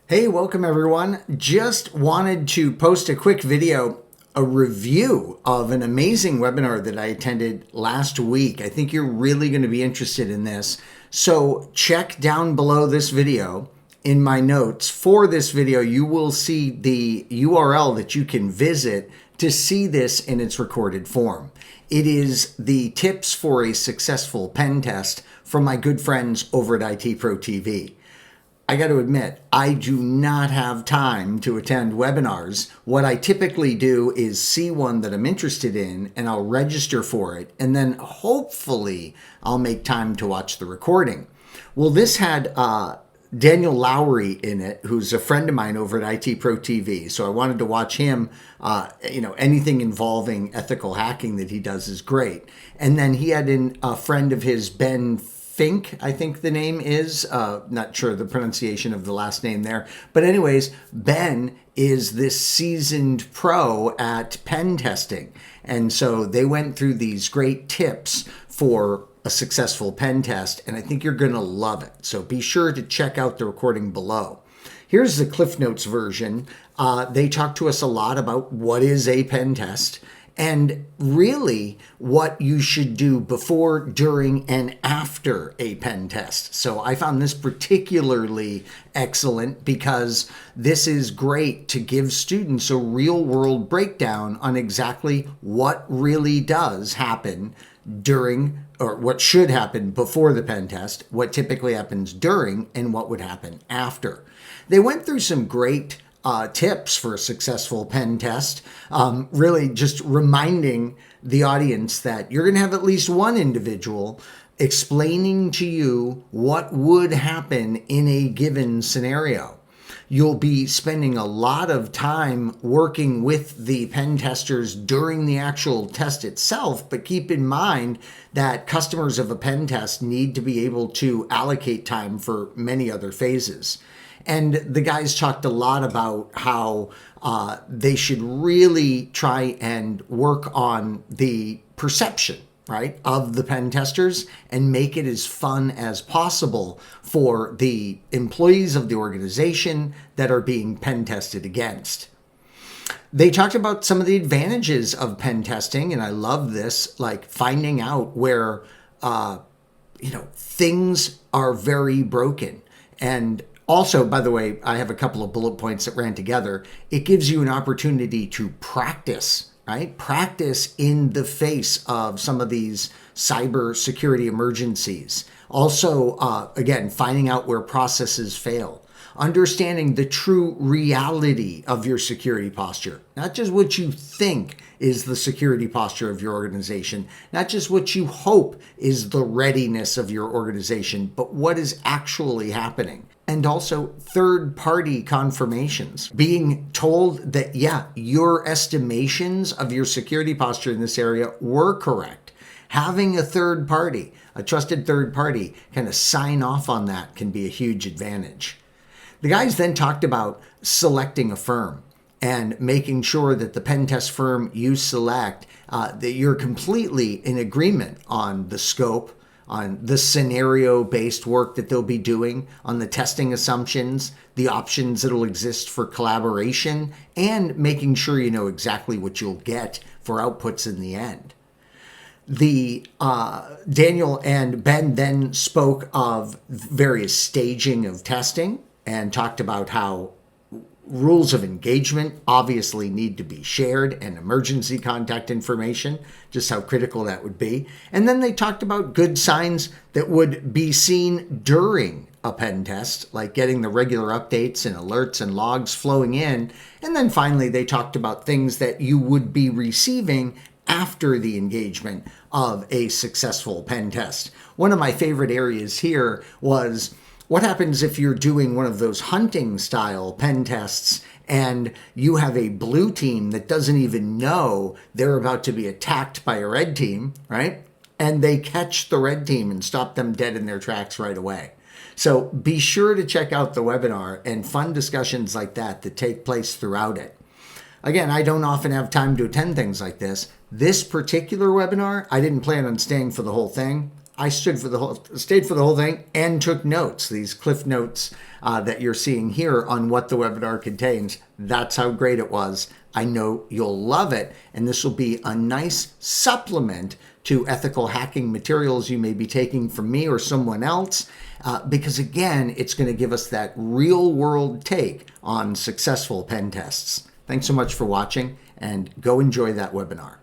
Hey, welcome everyone. Just wanted to post a quick video, a review of an amazing webinar that I attended last week. I think you're really going to be interested in this. So check down below this video in my notes. For this video, you will see the URL that you can visit to see this in its recorded form. It is the tips for a successful pen test from my good friends over at ITProTV. I got to admit, I do not have time to attend webinars. What I typically do is see one that I'm interested in and I'll register for it. And then hopefully I'll make time to watch the recording. Well, this had Daniel Lowry in it, who's a friend of mine over at ITProTV. So I wanted to watch him. Anything involving ethical hacking that he does is great. And then he had a friend of his, Ben Fink, I think the name is, not sure the pronunciation of the last name there. But anyways, Ben is this seasoned pro at pen testing. And so they went through these great tips for a successful pen test, and I think you're going to love it. So be sure to check out the recording below. Here's the Cliff Notes version. They talk to us a lot about what is a pen test, and really what you should do before, during, and after a pen test. So I found this particularly excellent because this is great to give students a real-world breakdown on exactly what really does happen during, or what should happen before the pen test, what typically happens during, and what would happen after. They went through some great tips for a successful pen test, really just reminding the audience that you're going to have at least one individual explaining to you what would happen in a given scenario. You'll be spending a lot of time working with the pen testers during the actual test itself, but keep in mind that customers of a pen test need to be able to allocate time for many other phases. And the guys talked a lot about how they should really try and work on the perception, right, of the pen testers and make it as fun as possible for the employees of the organization that are being pen tested against. They talked about some of the advantages of pen testing, and I love this, like finding out where, things are very broken. And also, by the way, I have a couple of bullet points that ran together. It gives you an opportunity to practice, right? Practice in the face of some of these cyber security emergencies. Also, again, finding out where processes fail. Understanding the true reality of your security posture. Not just what you think is the security posture of your organization. Not just what you hope is the readiness of your organization, but what is actually happening. And also third-party confirmations. Being told that, your estimations of your security posture in this area were correct. Having a third party, a trusted third party, kind of sign off on that can be a huge advantage. The guys then talked about selecting a firm and making sure that the pen test firm you select, that you're completely in agreement on the scope, on the scenario-based work that they'll be doing, on the testing assumptions, the options that'll exist for collaboration, and making sure you know exactly what you'll get for outputs in the end. The Daniel and Ben then spoke of various staging of testing and talked about how rules of engagement obviously need to be shared, and emergency contact information, just how critical that would be. And then they talked about good signs that would be seen during a pen test, like getting the regular updates and alerts and logs flowing in. And then finally, they talked about things that you would be receiving after the engagement of a successful pen test. One of my favorite areas here was, what happens if you're doing one of those hunting style pen tests and you have a blue team that doesn't even know they're about to be attacked by a red team, right? And they catch the red team and stop them dead in their tracks right away. So be sure to check out the webinar and fun discussions like that take place throughout it. Again, I don't often have time to attend things like this. This particular webinar, I didn't plan on staying for the whole thing. I stayed for the whole thing and took notes, these cliff notes that you're seeing here on what the webinar contains. That's how great it was. I know you'll love it, and this will be a nice supplement to ethical hacking materials you may be taking from me or someone else, because again, it's going to give us that real world take on successful pen tests. Thanks so much for watching, and go enjoy that webinar.